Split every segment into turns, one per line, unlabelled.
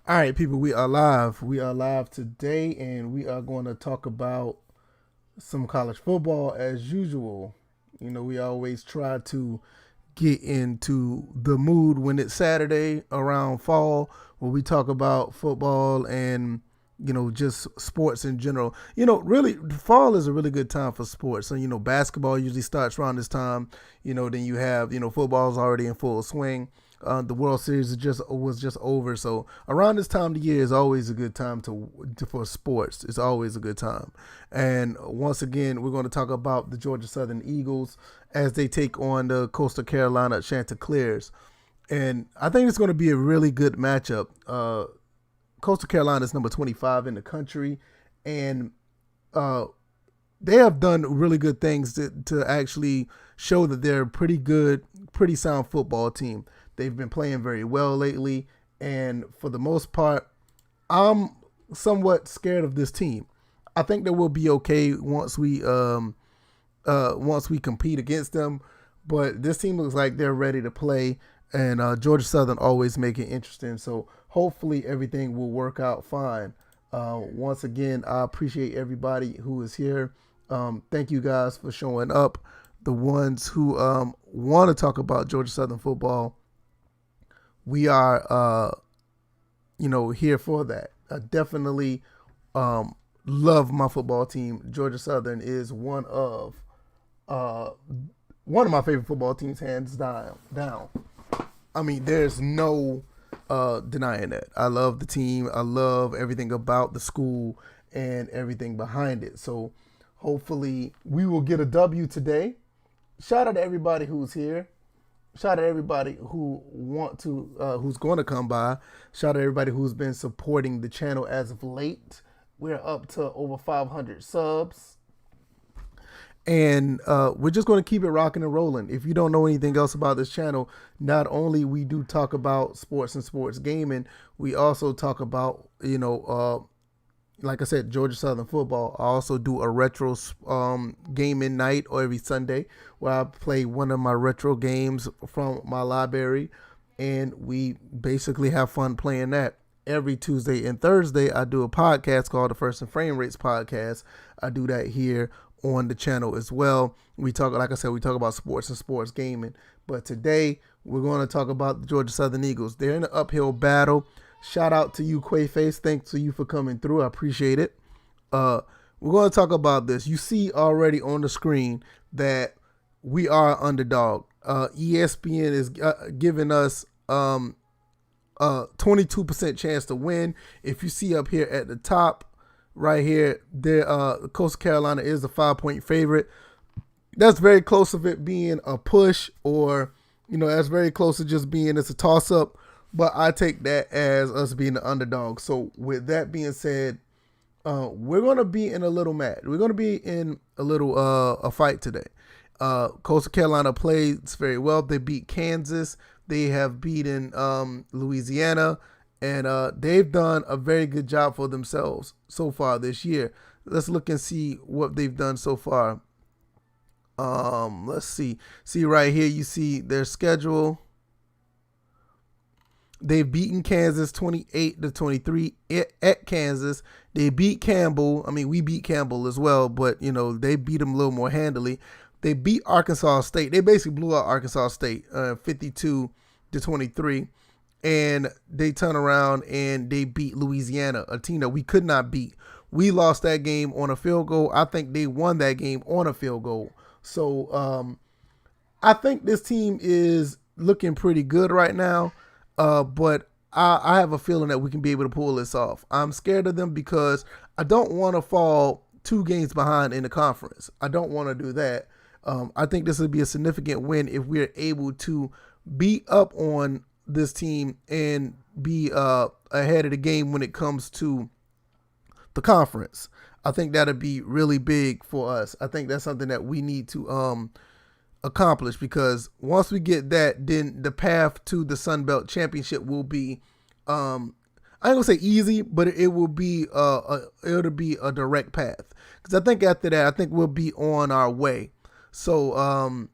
All right, people, we are live. We are live today, and we are going to talk about some college football as usual. We always try to get into the mood when it's Saturday around fall, where we talk about football and just sports in general. Really, fall is a really good time for sports. So basketball usually starts around this time. Then you have football's already in full swing. The World Series was just over, so around this time of the year is always a good time for sports. It's always a good time. And once again, we're going to talk about the Georgia Southern Eagles as they take on the Coastal Carolina Chanticleers. And I think it's going to be a really good matchup. Coastal Carolina is number 25 in the country, and uh, they have done really good things to actually show that they're a pretty good, pretty sound football team. They've been playing very well lately, and for the most part, I'm somewhat scared of this team. I think that we'll be okay once we compete against them, but this team looks like they're ready to play, and Georgia Southern always make it interesting. So hopefully everything will work out fine. Once again, I appreciate everybody who is here. Thank you guys for showing up. The ones who want to talk about Georgia Southern football, we are, here for that. I definitely love my football team. Georgia Southern is uh, one of my favorite football teams, hands down. I mean, there's no denying that. I love the team. I love everything about the school and everything behind it. So hopefully we will get a W today. Shout out to everybody who's here. Shout out to everybody who's going to come by. Shout out to everybody who's been supporting the channel as of late. We're up to over 500 subs. And we're just going to keep it rocking and rolling. If you don't know anything else about this channel, not only we do talk about sports and sports gaming, we also talk about, like I said, Georgia Southern football. I also do a retro gaming night or every Sunday where I play one of my retro games from my library, and we basically have fun playing that. Every Tuesday and Thursday, I do a podcast called the First and Frame Rates Podcast. I do that here on the channel as well. We talk, like I said, we talk about sports and sports gaming. But today, we're going to talk about the Georgia Southern Eagles. They're in an uphill battle. Shout out to you, Quaface. Thanks to you for coming through. I appreciate it. We're going to talk about this. You see already on the screen that we are underdog. ESPN is giving us 22% chance to win. If you see up here at the top, right here, there, Coastal Carolina is the 5-point favorite. That's very close of it being a push, or that's very close to just being it's a toss up. But I take that as us being the underdog. So with that being said, we're gonna be in a little match. We're gonna be in a little a fight today. Coastal Carolina plays very well. They beat Kansas. They have beaten Louisiana, and they've done a very good job for themselves so far this year. Let's look and see what they've done so far. Let's see. See right here, you see their schedule. They've beaten Kansas 28-23 at Kansas. They beat Campbell. I mean, we beat Campbell as well, but they beat them a little more handily. They beat Arkansas State. They basically blew out Arkansas State 52-23, and they turn around and they beat Louisiana, a team that we could not beat. We lost that game on a field goal. I think they won that game on a field goal. So I think this team is looking pretty good right now. But I have a feeling that we can be able to pull this off. I'm scared of them because I don't want to fall 2 games behind in the conference. I don't want to do that. I think this would be a significant win if we're able to beat up on this team and be ahead of the game when it comes to the conference. I think that'd be really big for us. I think that's something that we need to accomplish, because once we get that, then the path to the Sun Belt Championship will be I ain't gonna say easy, but it will be it'll be a direct path, because I think after that, I think we'll be on our way. So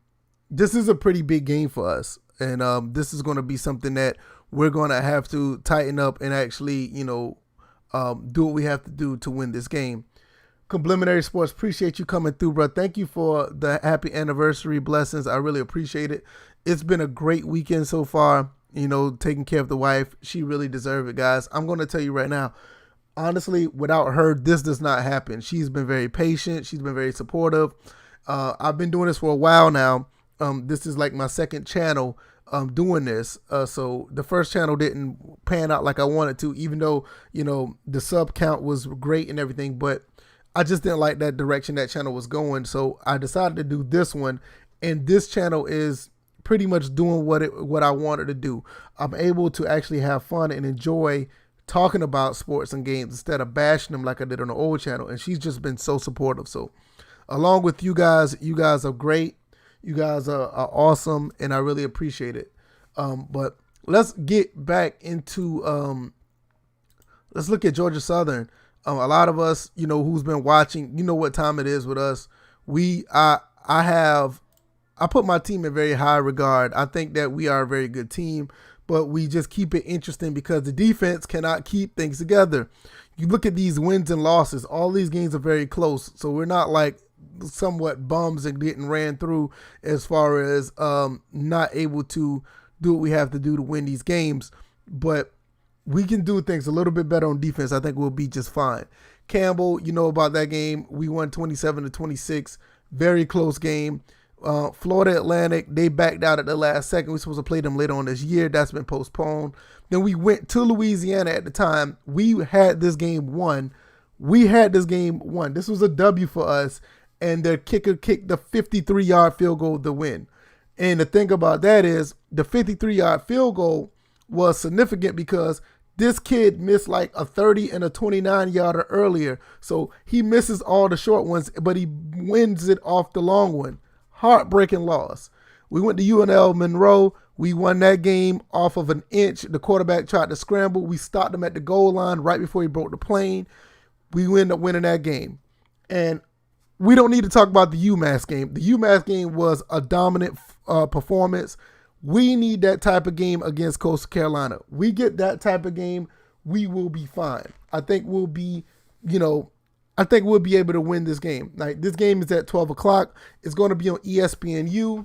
this is a pretty big game for us, and this is going to be something that we're going to have to tighten up and actually, do what we have to do to win this game. Complimentary Sports, appreciate you coming through, bro. Thank you for the happy anniversary blessings. I really appreciate it. It's been a great weekend so far, taking care of the wife. She really deserves it, guys. I'm going to tell you right now, honestly, without her, this does not happen. She's been very patient. She's been very supportive. I've been doing this for a while now. This is like my second channel doing this. So the first channel didn't pan out like I wanted to, even though, the sub count was great and everything, but I just didn't like that direction that channel was going. So I decided to do this one, and this channel is pretty much doing what I wanted to do. I'm able to actually have fun and enjoy talking about sports and games instead of bashing them like I did on the old channel. And she's just been so supportive. So along with you guys are great. You guys are awesome, and I really appreciate it. But let's get back into let's look at Georgia Southern. A lot of us, who's been watching, what time it is with us. I put my team in very high regard. I think that we are a very good team, but we just keep it interesting because the defense cannot keep things together. You look at these wins and losses, all these games are very close. So we're not like somewhat bums and getting ran through as far as not able to do what we have to do to win these games. But we can do things a little bit better on defense. I think we'll be just fine. Campbell, about that game. We won 27-26. Very close game. Florida Atlantic, they backed out at the last second. We're supposed to play them later on this year. That's been postponed. Then we went to Louisiana at the time. We had this game won. This was a W for us. And their kicker kicked the 53-yard field goal to win. And the thing about that is the 53-yard field goal was significant because this kid missed like a 30 and a 29-yarder earlier. So he misses all the short ones, but he wins it off the long one. Heartbreaking loss. We went to UNL Monroe. We won that game off of an inch. The quarterback tried to scramble. We stopped him at the goal line right before he broke the plane. We ended up winning that game. And we don't need to talk about the UMass game. The UMass game was a dominant performance. We need that type of game against Coastal Carolina. We get that type of game, we will be fine. I think we'll be able to win this game. Like, this game is at 12 o'clock. It's going to be on ESPNU.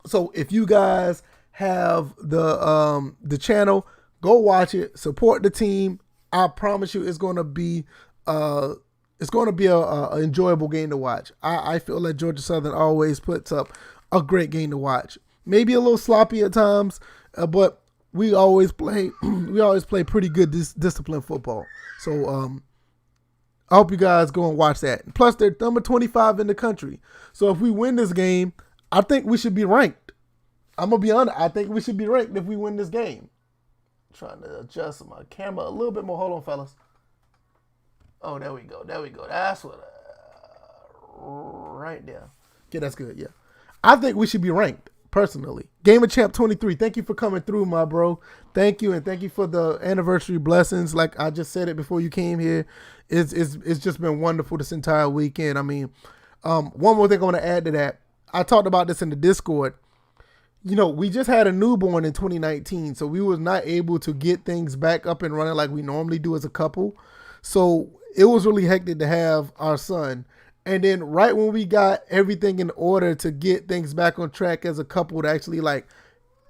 So if you guys have the channel, go watch it. Support the team. I promise you, it's going to be a enjoyable game to watch. I feel like Georgia Southern always puts up a great game to watch. Maybe a little sloppy at times, but we always play pretty good disciplined football. So I hope you guys go and watch that. Plus, they're number 25 in the country. So if we win this game, I think we should be ranked. I'm gonna be honest. I think we should be ranked if we win this game. I'm trying to adjust my camera a little bit more. Hold on, fellas. Oh, there we go. That's what. Right there. Okay, that's good. Yeah, I think we should be ranked. Personally, Game of Champ 23, thank you for coming through, my bro. Thank you, and thank you for the anniversary blessings. Like I just said it before you came here, it's just been wonderful this entire weekend. I mean, one more thing I want to add to that. I talked about this in the Discord. We just had a newborn in 2019, so we was not able to get things back up and running like we normally do as a couple. So it was really hectic to have our son. And then right when we got everything in order to get things back on track as a couple to actually like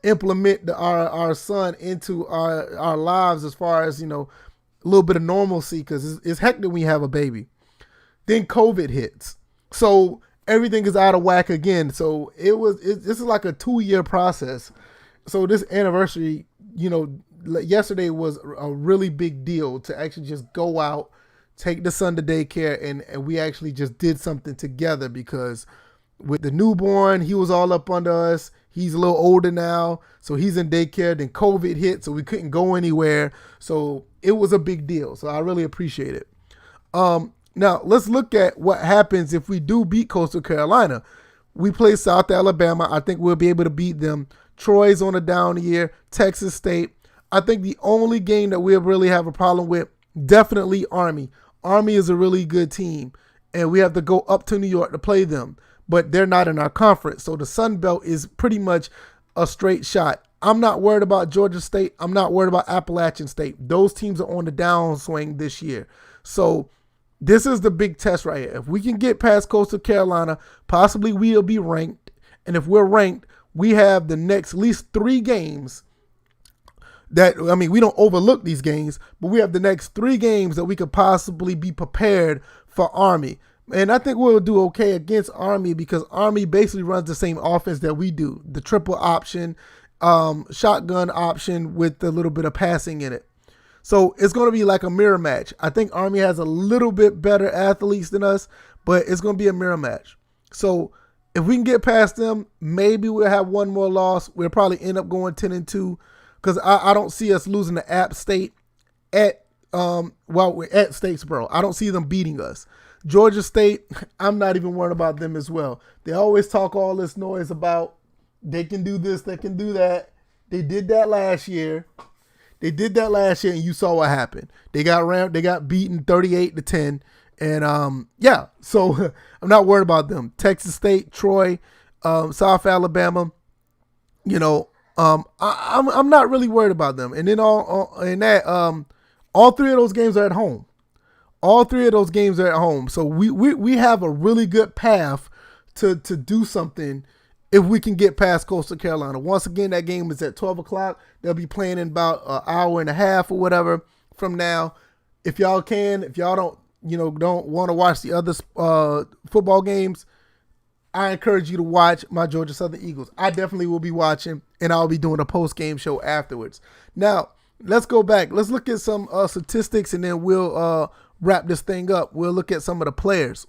implement our son into our lives as far as, a little bit of normalcy, because it's hectic when you have a baby. Then COVID hits. So everything is out of whack again. So this is like a 2-year process. So this anniversary, yesterday was a really big deal to actually just go out, take the son to daycare, and we actually just did something together, because with the newborn, he was all up under us. He's a little older now, so he's in daycare. Then COVID hit, so we couldn't go anywhere. So it was a big deal. So I really appreciate it. Now let's look at what happens if we do beat Coastal Carolina. We play South Alabama. I think we'll be able to beat them. Troy's on a down year. Texas State. I think the only game that we'll really have a problem with, definitely Army. Army is a really good team, and we have to go up to New York to play them, but they're not in our conference. So the Sun Belt is pretty much a straight shot. I'm not worried about Georgia State. I'm not worried about Appalachian State. Those teams are on the downswing this year. So this is the big test right here. If we can get past Coastal Carolina, possibly we'll be ranked. And if we're ranked, we have the next at least 3 games that, I mean, we don't overlook these games, but we have the next 3 games that we could possibly be prepared for Army. And I think we'll do okay against Army because Army basically runs the same offense that we do. The triple option, shotgun option with a little bit of passing in it. So it's going to be like a mirror match. I think Army has a little bit better athletes than us, but it's going to be a mirror match. So if we can get past them, maybe we'll have one more loss. We'll probably end up going 10-2 because I don't see us losing to App State at we're at Statesboro. I don't see them beating us. Georgia State, I'm not even worried about them as well. They always talk all this noise about they can do this, they can do that. They did that last year. And you saw what happened. They got beaten 38-10. And yeah, so I'm not worried about them. Texas State, Troy, South Alabama, I'm not really worried about them. And then all 3 of those games are at home. So we have a really good path to do something if we can get past Coastal Carolina. Once again, that game is at 12 o'clock. They'll be playing in about an hour and a half or whatever from now. If y'all don't want to watch the other football games, I encourage you to watch my Georgia Southern Eagles. I definitely will be watching, and I'll be doing a post-game show afterwards. Now, let's go back. Let's look at some statistics, and then we'll wrap this thing up. We'll look at some of the players.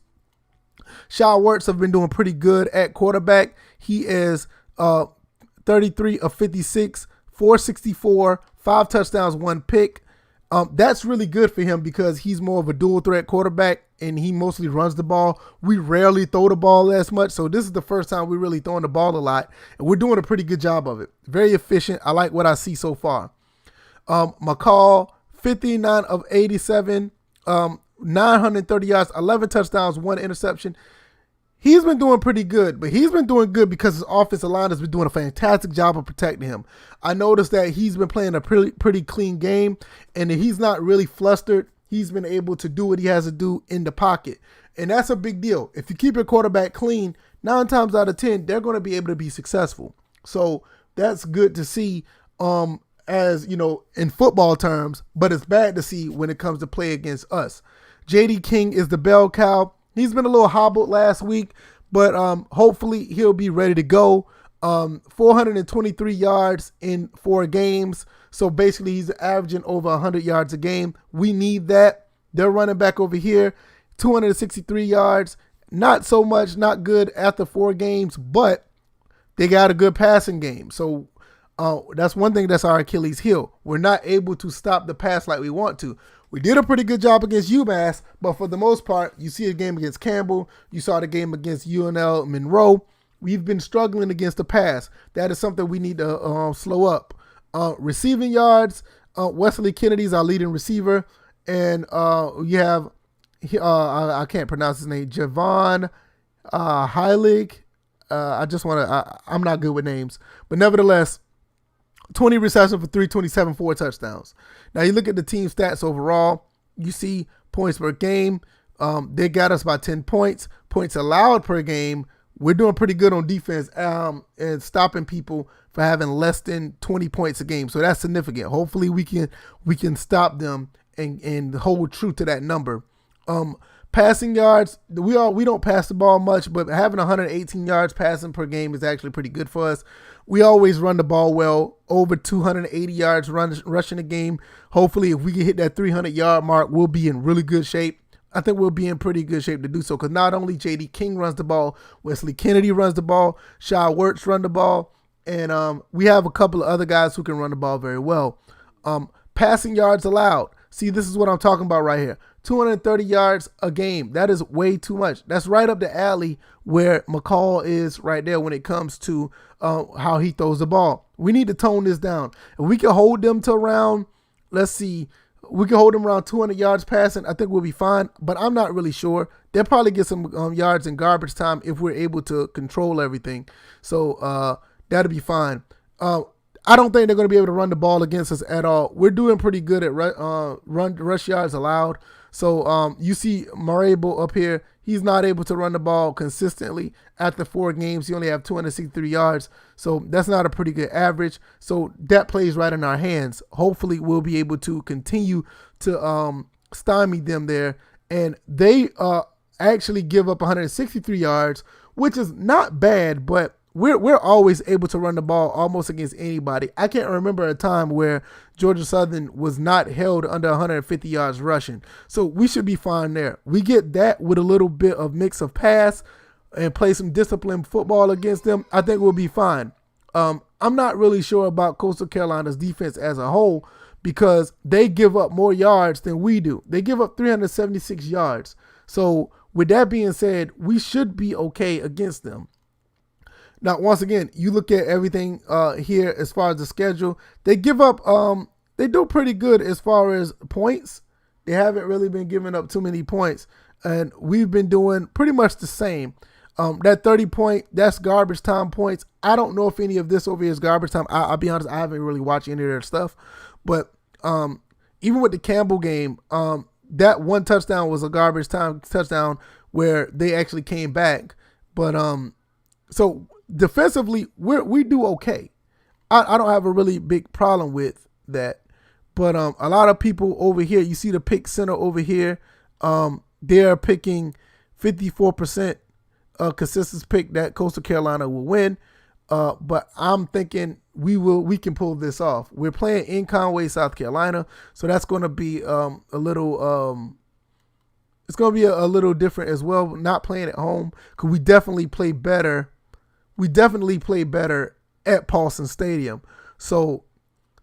Shaw Wirtz have been doing pretty good at quarterback. He is 33 of 56, 464, 5 touchdowns, 1 pick. That's really good for him because he's more of a dual threat quarterback and he mostly runs the ball. We rarely throw the ball as much. So this is the first time we're really throwing the ball a lot, and we're doing a pretty good job of it. Very efficient. I like what I see so far. McCall, 59 of 87, 930 yards, 11 touchdowns, 1 interception. He's been doing pretty good, but he's been doing good because his offensive line has been doing a fantastic job of protecting him. I noticed that he's been playing a pretty clean game, and he's not really flustered. He's been able to do what he has to do in the pocket, and that's a big deal. If you keep your quarterback clean, 9 times out of 10, they're going to be able to be successful. So that's good to see, as in football terms, but it's bad to see when it comes to play against us. J.D. King is the bell cow. He's been a little hobbled last week, but hopefully he'll be ready to go. 423 yards in 4 games. So basically he's averaging over 100 yards a game. We need that. They're running back over here, 263 yards. Not so much, not good after 4 games, but they got a good passing game. So that's one thing that's our Achilles heel. We're not able to stop the pass like we want to. We did a pretty good job against UMass, but for the most part, you see a game against Campbell. You saw the game against UNL Monroe. We've been struggling against the pass. That is something we need to slow up. Receiving yards, Wesley Kennedy's our leading receiver. And you have, I can't pronounce his name, Javon Heilig. I'm not good with names. But nevertheless, 20 receptions for 327, 4 touchdowns. Now you look at the team stats overall, you see points per game. They got us by 10 points. Points allowed per game. We're doing pretty good on defense and stopping people for having less than 20 points a game. So that's significant. Hopefully we can stop them and hold true to that number. Passing yards, we don't pass the ball much, but having 118 yards passing per game is actually pretty good for us. We always run the ball well, over 280 yards rushing a game. Hopefully, if we can hit that 300-yard mark, we'll be in really good shape. I think we'll be in pretty good shape to do so because not only J.D. King runs the ball, Wesley Kennedy runs the ball, Shaw Wirtz run the ball, and we have a couple of other guys who can run the ball very well. Passing yards allowed. See, this is what I'm talking about right here. 230 yards a game. That is way too much. That's right up the alley where McCall is right there when it comes to how he throws the ball. We need to tone this down. If we can hold them to around, we can hold them around 200 yards passing, I think we'll be fine, but I'm not really sure. They'll probably get some yards in garbage time if we're able to control everything. So that'll be fine. I don't think they're going to be able to run the ball against us at all. We're doing pretty good at rush yards allowed. So you see Marable up here. He's not able to run the ball consistently. After 4 games, he only have 263 yards. So that's not a pretty good average. So that plays right in our hands. Hopefully we'll be able to continue to stymie them there. And they actually give up 163 yards, which is not bad, but we're always able to run the ball almost against anybody. I can't remember a time where Georgia Southern was not held under 150 yards rushing. So we should be fine there. We get that with a little bit of mix of pass and play some disciplined football against them. I think we'll be fine. I'm not really sure about Coastal Carolina's defense as a whole because they give up more yards than we do. They give up 376 yards. So with that being said, we should be okay against them. Now, once again, you look at everything here as far as the schedule. They give up, they do pretty good as far as points. They haven't really been giving up too many points. And we've been doing pretty much the same. That 30-point, that's garbage time points. I don't know if any of this over here is garbage time. I'll be honest, I haven't really watched any of their stuff. But even with the Campbell game, that one touchdown was a garbage time touchdown where they actually came back. But so defensively, we do okay. I don't have a really big problem with that. But a lot of people over here, you see the pick center over here, they're picking 54% consensus pick that Coastal Carolina will win. But I'm thinking we can pull this off. We're playing in Conway, South Carolina, so that's going to be a little it's going to be a little different as well. Not playing at home because we definitely play better. We definitely play better at Paulson Stadium. So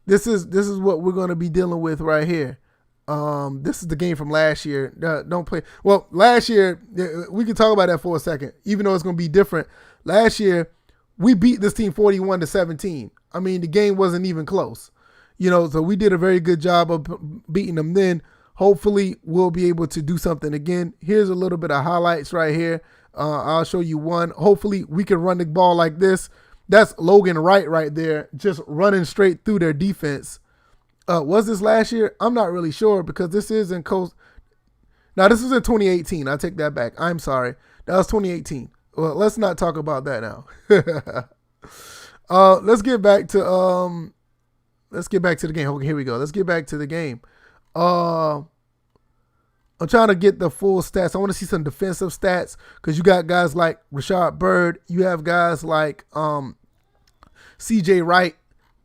this is what we're going to be dealing with right here. This is the game from last year. Don't play. Well, last year, we can talk about that for a second, even though it's going to be different. Last year, we beat this team 41-17. I mean, the game wasn't even close. So we did a very good job of beating them then. Hopefully, we'll be able to do something again. Here's a little bit of highlights right here. I'll show you one. Hopefully, we can run the ball like this. That's Logan Wright right there, just running straight through their defense. Was this last year? I'm not really sure because this is in Coast. Now, this is in 2018. I take that back. I'm sorry. That was 2018. Well, let's not talk about that now. Let's get back to the game. Okay, here we go. Let's get back to the game. I'm trying to get the full stats. I want to see some defensive stats because you got guys like Rashad Byrd. You have guys like CJ Wright.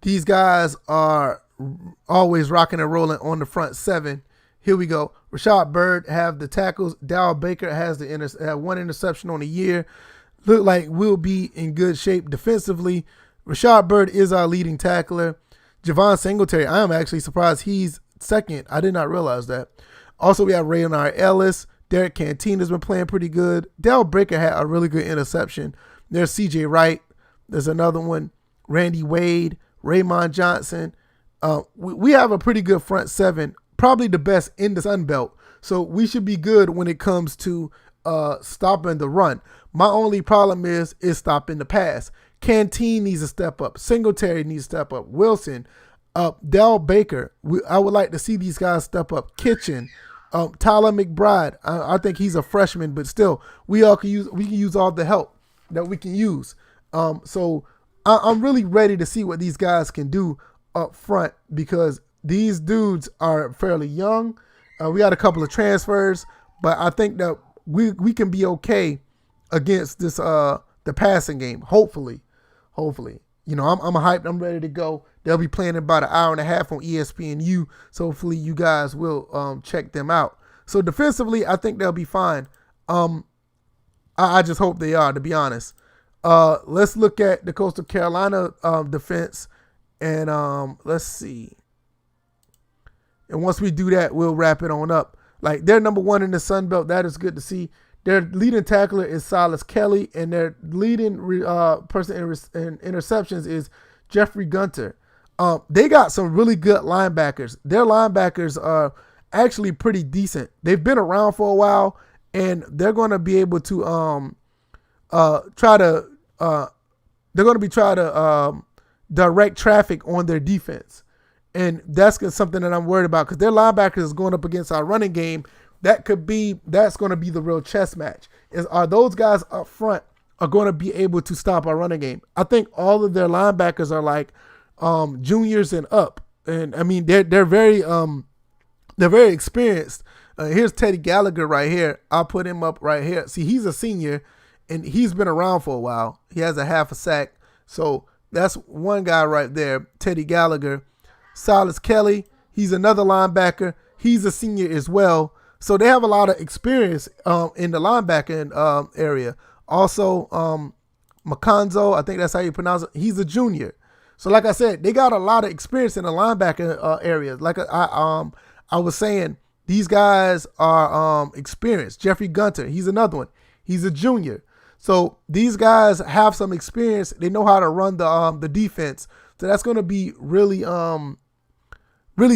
These guys are always rocking and rolling on the front 7. Here we go. Rashad Byrd have the tackles. Dow Baker has have 1 interception on the year. Look like we'll be in good shape defensively. Rashad Byrd is our leading tackler. Javon Singletary, I am actually surprised he's second. I did not realize that. Also, we have Raynard Ellis. Derek Canteen has been playing pretty good. Dow Baker had a really good interception. There's CJ Wright. There's another one. Randy Wade. Raymond Johnson. We have a pretty good front 7. Probably the best in the Sun Belt. So we should be good when it comes to stopping the run. My only problem is stopping the pass. Canteen needs to step up. Singletary needs to step up. Wilson, Del Baker. I would like to see these guys step up. Kitchen, Tyler McBride. I think he's a freshman, but still, we can use all the help that we can use. So I'm really ready to see what these guys can do up front because these dudes are fairly young. We got a couple of transfers, but I think that we can be okay against this the passing game. Hopefully. I'm hyped. I'm ready to go. They'll be playing about an hour and a half on ESPNU, so hopefully you guys will check them out. So defensively, I think they'll be fine. I just hope they are, to be honest. Let's look at the Coastal Carolina defense, and let's see. And once we do that, we'll wrap it on up. Like, they're number 1 in the Sun Belt. That is good to see. Their leading tackler is Silas Kelly, and their leading person in interceptions is Jeffrey Gunter. They got some really good linebackers. Their linebackers are actually pretty decent. They've been around for a while, and they're going to be able to direct traffic on their defense. And that's something that I'm worried about because their linebackers is going up against our running game. That's going to be the real chess match. Are those guys up front are going to be able to stop our running game? I think all of their linebackers are like juniors and up. And I mean, they're very experienced. Here's Teddy Gallagher right here. I'll put him up right here. See, he's a senior and he's been around for a while. He has a half a sack. So that's one guy right there, Teddy Gallagher. Silas Kelly, he's another linebacker. He's a senior as well. So they have a lot of experience in the linebacking area. Also, Macanzo, I think that's how you pronounce it. He's a junior. So like I said, they got a lot of experience in the linebacker area. Like I was saying, these guys are experienced. Jeffrey Gunter, he's another one. He's a junior. So these guys have some experience. They know how to run the defense. So that's going to be really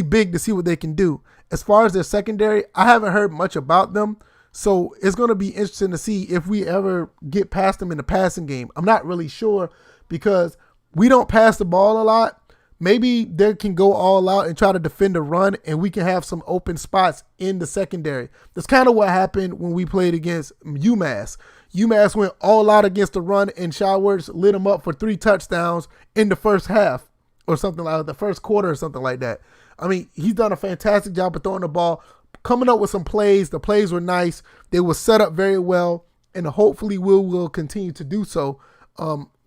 big to see what they can do. As far as their secondary, I haven't heard much about them. So it's going to be interesting to see if we ever get past them in the passing game. I'm not really sure because we don't pass the ball a lot. Maybe they can go all out and try to defend the run, and we can have some open spots in the secondary. That's kind of what happened when we played against UMass. UMass went all out against the run, and Showers lit them up for 3 touchdowns in the first half or something like that, the first quarter or something like that. I mean, he's done a fantastic job of throwing the ball, coming up with some plays. The plays were nice. They were set up very well, and hopefully we will continue to do so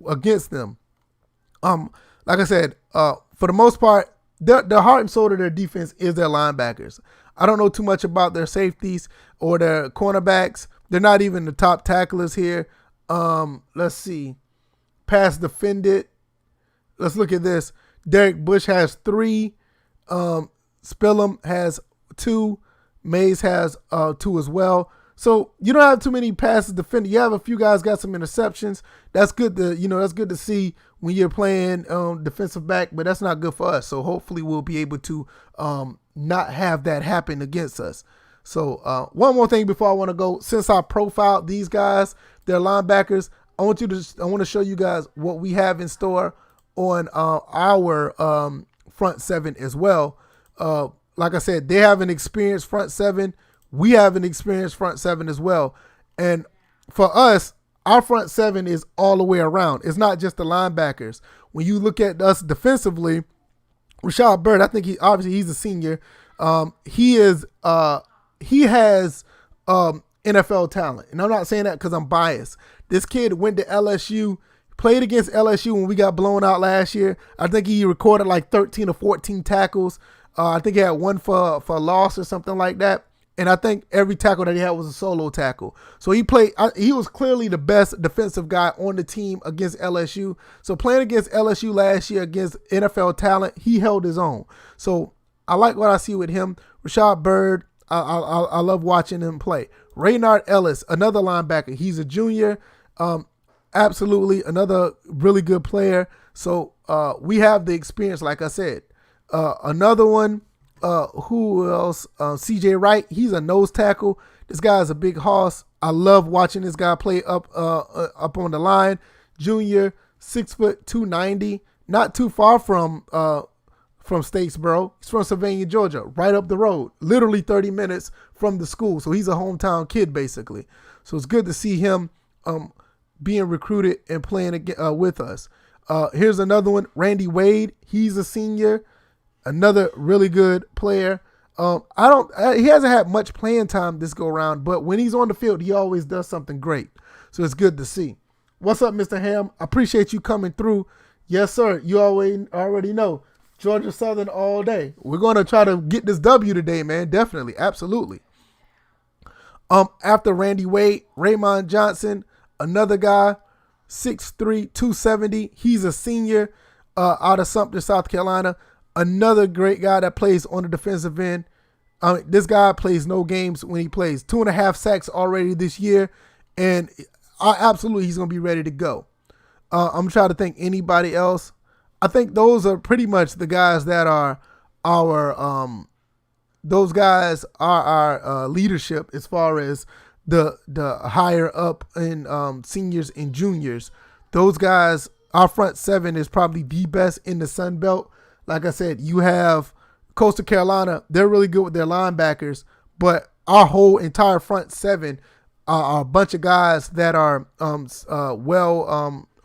against them. Like I said, for the most part, the heart and soul of their defense is their linebackers. I don't know too much about their safeties or their cornerbacks. They're not even the top tacklers here. Let's see. Pass defended. Let's look at this. Derek Bush has 3. Spillum has 2. Mays has 2 as well. So you don't have too many passes defended. You have a few guys got some interceptions. That's good to see when you're playing defensive back, but that's not good for us. So hopefully we'll be able to not have that happen against us. So one more thing before I want to go. Since I profiled these guys, their linebackers, I want to show you guys what we have in store on our front 7 as well. Like I said, they have an experienced front 7. We have an experienced front 7 as well. And for us, our front 7 is all the way around. It's not just the linebackers. When you look at us defensively, Rashad Byrd, I think he's a senior. He has NFL talent. And I'm not saying that because I'm biased. This kid went to LSU, played against LSU when we got blown out last year. I think he recorded like 13 or 14 tackles. I think he had 1 for a loss or something like that. And I think every tackle that he had was a solo tackle. So he was clearly the best defensive guy on the team against LSU. So playing against LSU last year against NFL talent, he held his own. So I like what I see with him. Rashad Byrd, I love watching him play. Raynard Ellis, another linebacker. He's a junior. Absolutely another really good player. So we have the experience, like I said. Another one, who else? CJ Wright. He's a nose tackle. This guy is a big hoss. I love watching this guy play up on the line. Junior, 6 foot 290, not too far from Statesboro. He's from Savannah, Georgia, right up the road, literally 30 minutes from the school. So he's a hometown kid basically. So it's good to see him being recruited and playing with us. Here's another one, Randy Wade. He's a senior. Another really good player. He hasn't had much playing time this go around, but when he's on the field, he always does something great. So it's good to see. What's up, Mr. Ham? I appreciate you coming through. Yes, sir. You already know. Georgia Southern all day. We're going to try to get this W today, man. Definitely. Absolutely. After Randy Wade, Raymond Johnson, another guy, 6'3", 270. He's a senior out of Sumter, South Carolina. Another great guy that plays on the defensive end. This guy plays no games when he plays. 2.5 sacks already this year. And absolutely he's going to be ready to go. I'm trying to think anybody else. I think those are pretty much the guys that are our leadership as far as the higher up in seniors and juniors. Those guys our front seven is probably the best in the Sun Belt. Like I said, you have Coastal Carolina. They're really good with their linebackers, but our whole entire front seven are a bunch of guys that are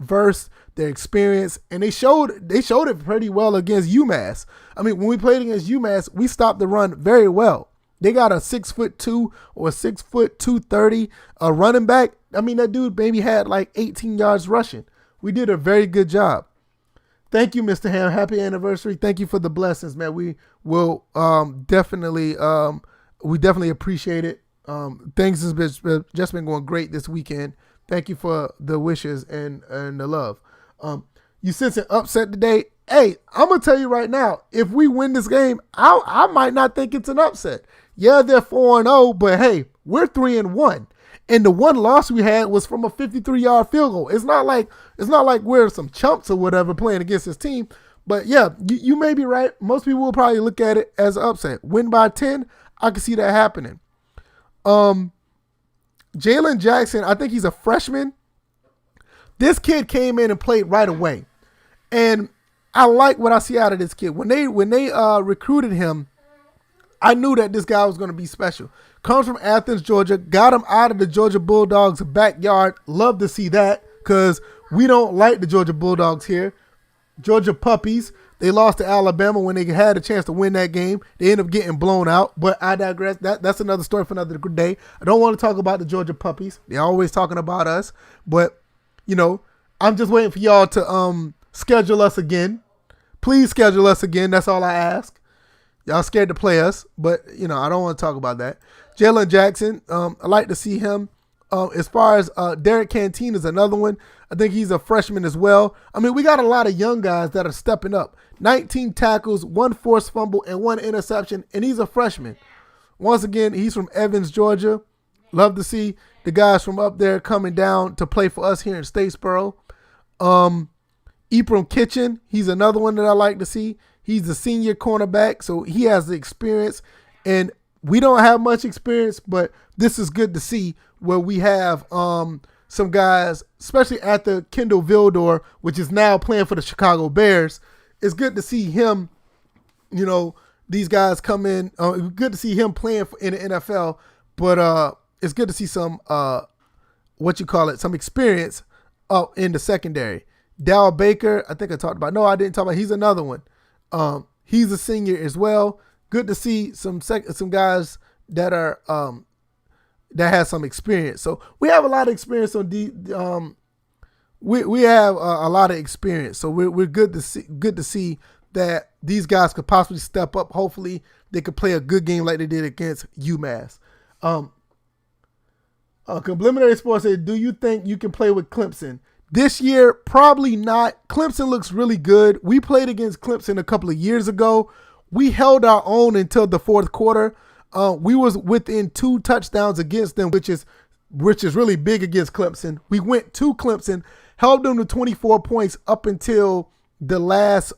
versed, they're experienced, and they showed it pretty well against UMass. I mean, when we played against UMass, we stopped the run very well. They got a 6'2" or 6'230" running back. I mean, that dude maybe had like 18 yards rushing. We did a very good job. Thank you, Mr. Ham. Happy anniversary. Thank you for the blessings, man. We will definitely appreciate it. Things has just been going great this weekend. Thank you for the wishes and the love. You sense an upset today? Hey, I'm gonna tell you right now, if we win this game, I might not think it's an upset. Yeah, they're 4-0, but hey, we're 3-1. And the one loss we had was from a 53-yard field goal. It's not like we're some chumps or whatever playing against this team. But yeah, you may be right. Most people will probably look at it as an upset. Win by 10, I can see that happening. Jalen Jackson, I think he's a freshman. This kid came in and played right away. And I like what I see out of this kid. When they recruited him, I knew that this guy was going to be special. Comes from Athens, Georgia. Got him out of the Georgia Bulldogs' backyard. Love to see that because we don't like the Georgia Bulldogs here. Georgia Puppies. They lost to Alabama when they had a chance to win that game. They ended up getting blown out, but I digress. That's another story for another day. I don't want to talk about the Georgia Puppies. They're always talking about us, but, I'm just waiting for y'all to schedule us again. Please schedule us again. That's all I ask. Y'all scared to play us, but, I don't want to talk about that. Jalen Jackson, I like to see him. As far as Derek Canteen is another one. I think he's a freshman as well. I mean, we got a lot of young guys that are stepping up. 19 tackles, 1 forced fumble, and 1 interception, and he's a freshman. Once again, he's from Evans, Georgia. Love to see the guys from up there coming down to play for us here in Statesboro. Ephraim Kitchen, he's another one that I like to see. He's a senior cornerback, so he has the experience. And we don't have much experience, but this is good to see where we have some guys, especially at the Kendall Vildor, which is now playing for the Chicago Bears. It's good to see him, these guys come in. Good to see him playing in the NFL, but it's good to see some, some experience in the secondary. Dal Baker, I think I talked about. No, I didn't talk about. He's another one. He's a senior as well. Good to see some guys that are that has some experience. So we have a lot of experience on we have a lot of experience. So we're good to see that these guys could possibly step up. Hopefully they could play a good game like they did against UMass. Complimentary Sports said, do you think you can play with Clemson? This year, probably not. Clemson looks really good. We played against Clemson a couple of years ago. We held our own until the fourth quarter. We was within 2 touchdowns against them, which is really big against Clemson. We went to Clemson, held them to 24 points up until the last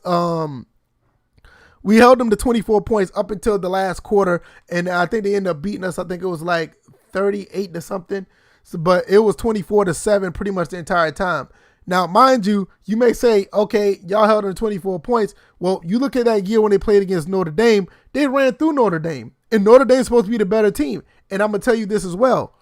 we held them to 24 points up until the last quarter, and I think they ended up beating us. I think it was like 38 to something. So, but it was 24-7 pretty much the entire time. Now, mind you, you may say, okay, y'all held them to 24 points. Well, you look at that year when they played against Notre Dame, they ran through Notre Dame. And Notre Dame's supposed to be the better team. And I'm going to tell you this as well.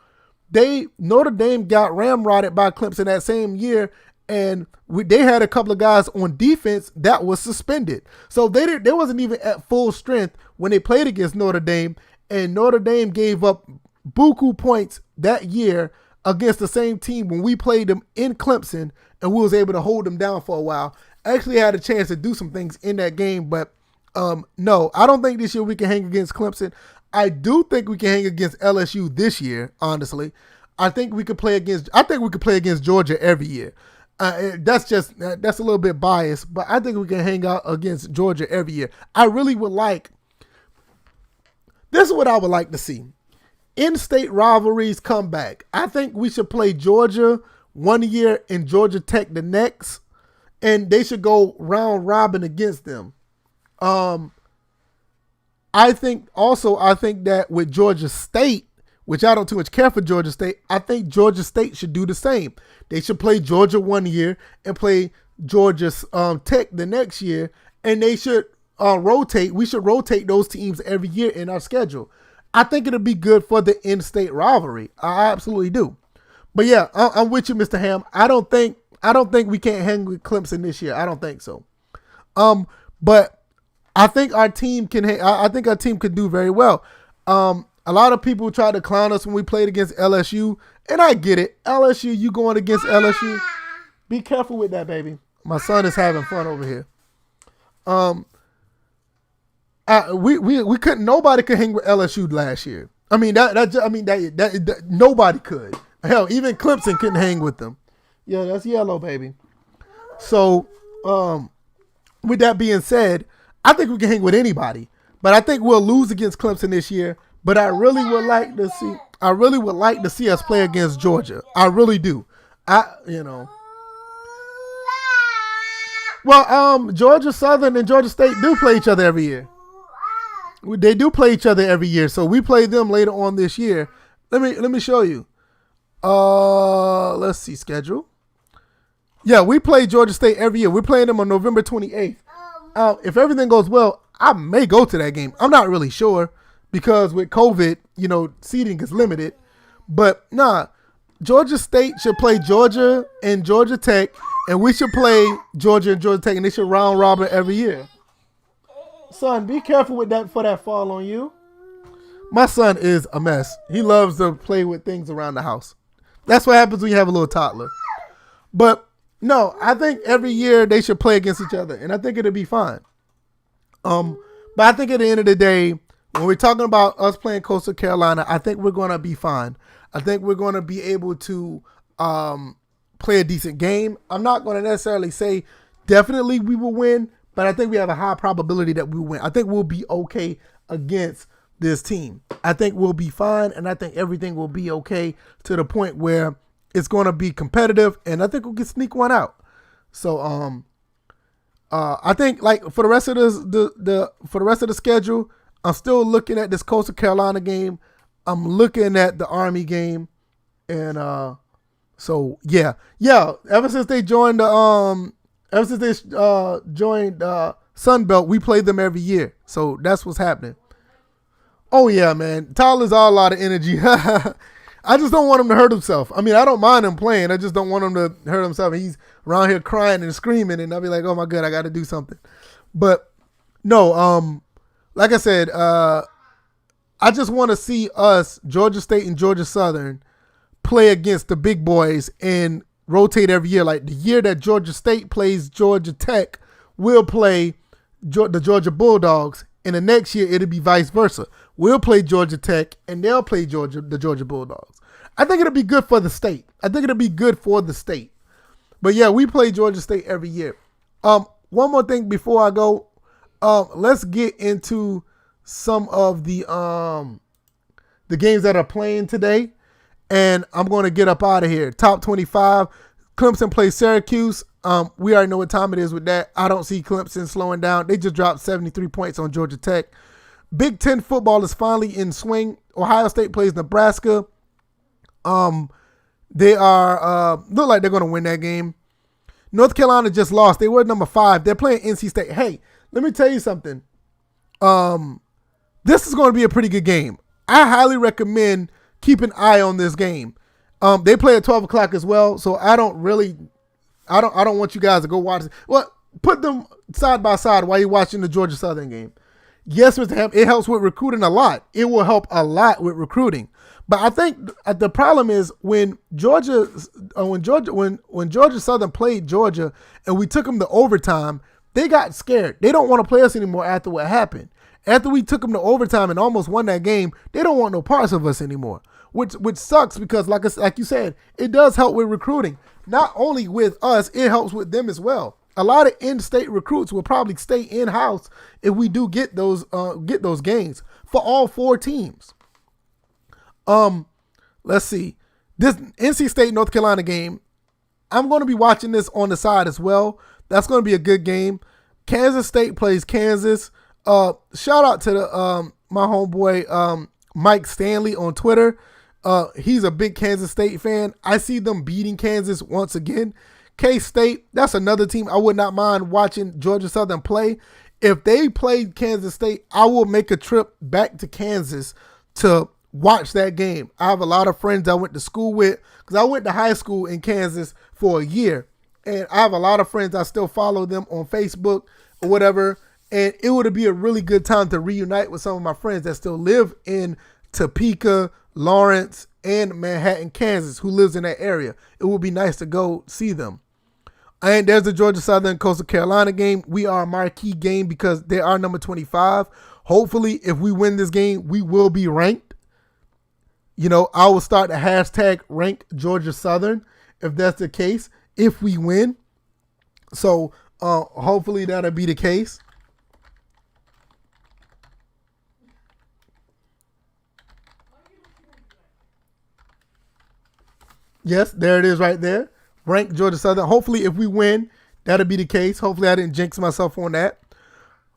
Notre Dame got ramrodded by Clemson that same year, and they had a couple of guys on defense that was suspended. So they wasn't even at full strength when they played against Notre Dame, and Notre Dame gave up buku points that year against the same team when we played them in Clemson, and we was able to hold them down for a while. Actually had a chance to do some things in that game, but no, I don't think this year we can hang against Clemson. I do think we can hang against LSU this year, honestly. I think we could play against Georgia every year. That's a little bit biased, but I think we can hang out against Georgia every year. This is what I would like to see. In-state rivalries come back. I think we should play Georgia one year and Georgia Tech the next, and they should go round robin against them. I think that with Georgia State, which I don't too much care for Georgia State, I think Georgia State should do the same. They should play Georgia one year and play Georgia Tech the next year, and they should rotate. We should rotate those teams every year in our schedule. I think it'll be good for the in-state rivalry. I absolutely do. But yeah, I'm with you, Mr. Ham. I don't think we can't hang with Clemson this year. I don't think so. But I think our team can. I think our team could do very well. A lot of people try to clown us when we played against LSU, and I get it. LSU, you going against LSU? Be careful with that, baby. My son is having fun over here. We couldn't. Nobody could hang with LSU last year. I mean that nobody could. Hell, even Clemson couldn't hang with them. Yeah, that's yellow, baby. So, with that being said, I think we can hang with anybody, but I think we'll lose against Clemson this year. But I really would like to see us play against Georgia. I really do. Well, Georgia Southern and Georgia State do play each other every year. They do play each other every year, so we play them later on this year. Let me show you. Let's see schedule. Yeah, we play Georgia State every year. We're playing them on November 28th. If everything goes well, I may go to that game. I'm not really sure because with COVID, seating is limited. But nah, Georgia State should play Georgia and Georgia Tech, and we should play Georgia and Georgia Tech, and they should round robin every year. Son, be careful with that for that fall on you. My son is a mess. He loves to play with things around the house. That's what happens when you have a little toddler. But no, I think every year they should play against each other, and I think it'll be fine. But I think at the end of the day, when we're talking about us playing Coastal Carolina, I think we're going to be fine. I think we're going to be able to play a decent game. I'm not going to necessarily say definitely we will win, but I think we have a high probability that we will win. I think we'll be okay against this team. I think we'll be fine, and I think everything will be okay to the point where it's going to be competitive, and I think we'll sneak one out. So, I think like for the rest of the schedule, I'm still looking at this Coastal Carolina game. I'm looking at the Army game, and so yeah. Ever since they joined Sun Belt, we play them every year. So that's what's happening. Oh yeah, man. Tyler's all a lot of energy. I just don't want him to hurt himself. I mean, I don't mind him playing. I just don't want him to hurt himself. He's around here crying and screaming, and I'll be like, oh my God, I got to do something. But no, like I said, I just want to see us, Georgia State and Georgia Southern, play against the big boys and rotate every year. Like the year that Georgia State plays Georgia Tech, we'll play the Georgia Bulldogs, and the next year it'll be vice versa. We'll play Georgia Tech, and they'll play the Georgia Bulldogs. I think it'll be good for the state. But yeah, we play Georgia State every year. One more thing before I go. Let's get into some of the games that are playing today, and I'm going to get up out of here. Top 25, Clemson plays Syracuse. We already know what time it is with that. I don't see Clemson slowing down. They just dropped 73 points on Georgia Tech. Big Ten football is finally in swing. Ohio State plays Nebraska. They are look like they're going to win that game. North Carolina just lost. They were number 5. They're playing NC State. Hey, let me tell you something. This is going to be a pretty good game. I highly recommend keep an eye on this game. They play at 12 o'clock as well, so I don't want you guys to go watch it. Well, put them side by side while you're watching the Georgia Southern game. Yes, Mr. Ham, it helps with recruiting a lot. It will help a lot with recruiting. But I think the problem is when Georgia Southern played Georgia and we took them to overtime, they got scared. They don't want to play us anymore after what happened. After we took them to overtime and almost won that game, they don't want no parts of us anymore, which sucks because like you said, it does help with recruiting. Not only with us, it helps with them as well. A lot of in-state recruits will probably stay in-house if we do get those gains for all 4 teams. Let's see. This NC State North Carolina game, I'm going to be watching this on the side as well. That's going to be a good game. Kansas State plays Kansas. Shout out to my homeboy Mike Stanley on Twitter. He's a big Kansas State fan. I see them beating Kansas once again. K-State, that's another team I would not mind watching Georgia Southern play. If they played Kansas State, I will make a trip back to Kansas to watch that game. I have a lot of friends I went to school with because I went to high school in Kansas for a year. And I have a lot of friends. I still follow them on Facebook or whatever. And it would be a really good time to reunite with some of my friends that still live in Topeka, Lawrence, and Manhattan, Kansas, who lives in that area. It would be nice to go see them. And there's the Georgia Southern Coastal Carolina game. We are a marquee game because they are number 25. Hopefully, if we win this game, we will be ranked. You know, I will start the hashtag rank Georgia Southern if that's the case, if we win. So hopefully that'll be the case. Yes, there it is right there. Rank Georgia Southern. Hopefully, if we win, that'll be the case. Hopefully, I didn't jinx myself on that.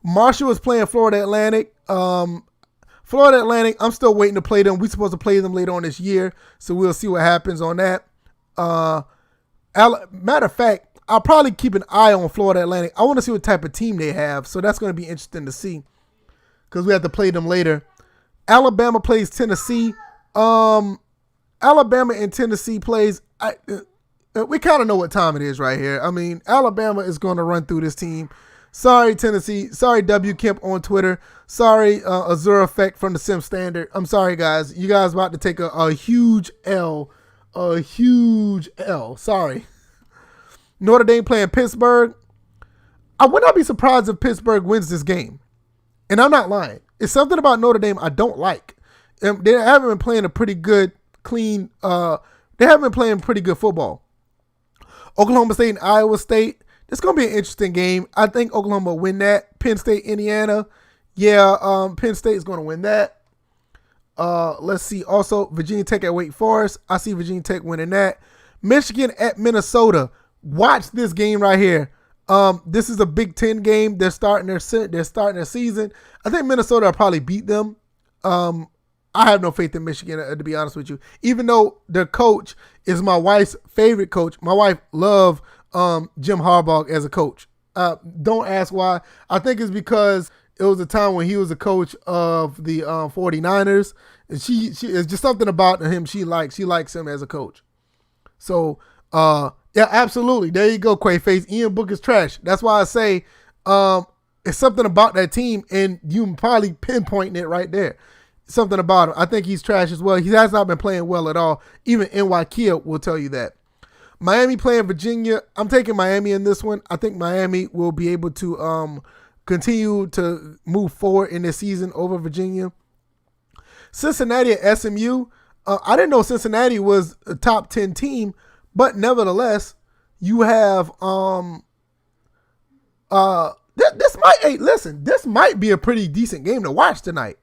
Marshall is playing Florida Atlantic. Florida Atlantic, I'm still waiting to play them. We're supposed to play them later on this year, so we'll see what happens on that. Matter of fact, I'll probably keep an eye on Florida Atlantic. I want to see what type of team they have, so that's going to be interesting to see because we have to play them later. Alabama plays Tennessee. Alabama and Tennessee plays. We kind of know what time it is right here. I mean, Alabama is going to run through this team. Sorry, Tennessee. Sorry, W. Kemp on Twitter. Sorry, Azure Effect from the Sim Standard. I'm sorry, guys. You guys about to take a huge L. A huge L. Sorry. Notre Dame playing Pittsburgh. I would not be surprised if Pittsburgh wins this game. And I'm not lying. It's something about Notre Dame I don't like. They haven't been playing a pretty good, clean, they haven't been playing pretty good football. Oklahoma State and Iowa State. It's going to be an interesting game. I think Oklahoma will win that. Penn State, Indiana. Yeah, Penn State is going to win that. Let's see. Also, Virginia Tech at Wake Forest. I see Virginia Tech winning that. Michigan at Minnesota. Watch this game right here. This is a Big Ten game. They're starting their season. I think Minnesota will probably beat them. I have no faith in Michigan, to be honest with you. Even though their coach is my wife's favorite coach. My wife loves Jim Harbaugh as a coach. Don't ask why. I think it's because it was a time when he was a coach of the 49ers. And she it's just something about him she likes. She likes him as a coach. So, yeah, absolutely. There you go, Quaface. Ian Book is trash. That's why I say it's something about that team, and you probably pinpointing it right there. Something about him. I think he's trash as well. He has not been playing well at all. Even NY Kia will tell you that. Miami playing Virginia. I'm taking Miami in this one. I think Miami will be able to continue to move forward in this season over Virginia. Cincinnati at SMU. I didn't know Cincinnati was a top 10 team, but nevertheless, you have this might be a pretty decent game to watch tonight.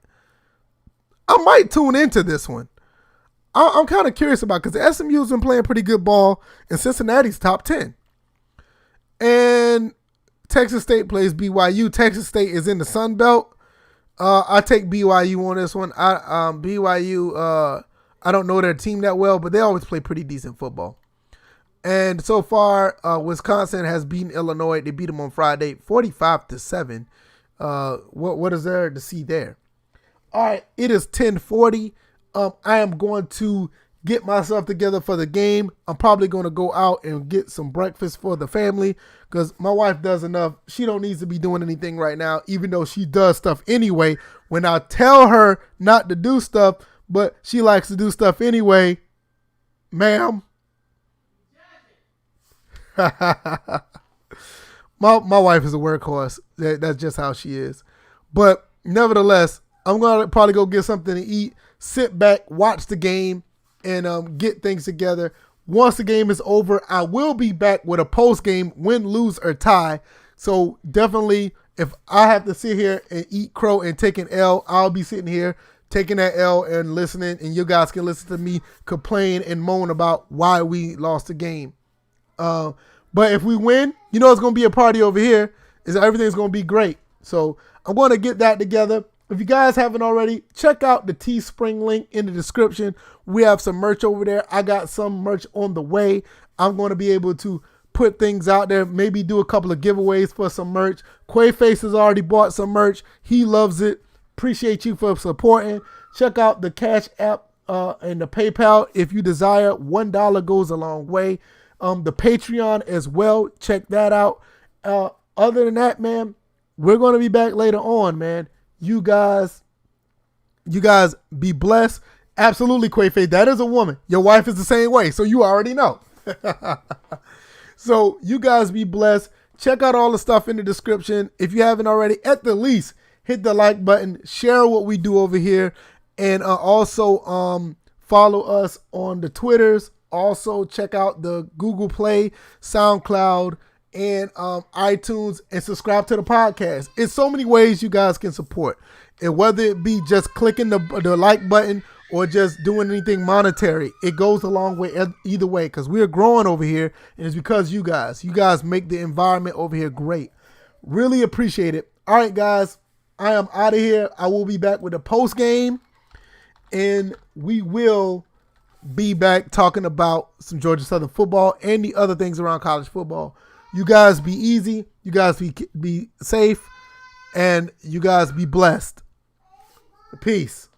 I might tune into this one. I'm kind of curious about because the SMU's been playing pretty good ball and Cincinnati's top 10. And Texas State plays BYU. Texas State is in the Sun Belt. I take BYU on this one. BYU, I don't know their team that well, but they always play pretty decent football. And so far, Wisconsin has beaten Illinois. They beat them on Friday, 45-7. What is there to see there? All right, it is 10:40. I am going to get myself together for the game. I'm probably going to go out and get some breakfast for the family because my wife does enough. She don't need to be doing anything right now, even though she does stuff anyway. When I tell her not to do stuff, but she likes to do stuff anyway, ma'am. my wife is a workhorse. That's just how she is. But nevertheless, I'm going to probably go get something to eat, sit back, watch the game, and get things together. Once the game is over, I will be back with a post-game win, lose, or tie. So definitely, if I have to sit here and eat crow and take an L, I'll be sitting here taking that L and listening, and you guys can listen to me complain and moan about why we lost the game. But if we win, you know it's going to be a party over here. Everything's going to be great. So I'm going to get that together. If you guys haven't already, check out the Teespring link in the description. We have some merch over there. I got some merch on the way. I'm going to be able to put things out there, maybe do a couple of giveaways for some merch. Quaface has already bought some merch. He loves it. Appreciate you for supporting. Check out the Cash App and the PayPal if you desire. $1 goes a long way. The Patreon as well. Check that out. Other than that, man, we're going to be back later on, man. You guys be blessed. Absolutely, Quaface. That is a woman. Your wife is the same way, so you already know. So you guys be blessed. Check out all the stuff in the description. If you haven't already, at the least, hit the like button. Share what we do over here. And also follow us on the Twitters. Also check out the Google Play, SoundCloud, and iTunes, and subscribe to the podcast. It's so many ways you guys can support. And whether it be just clicking the like button or just doing anything monetary, it goes a long way either way, because we're growing over here, and it's because you guys make the environment over here great. Really appreciate it. All right, guys, I am out of here. I will be back with a post game, and we will be back talking about some Georgia Southern football and the other things around college football. You guys be easy. You guys be safe, and you guys be blessed. Peace.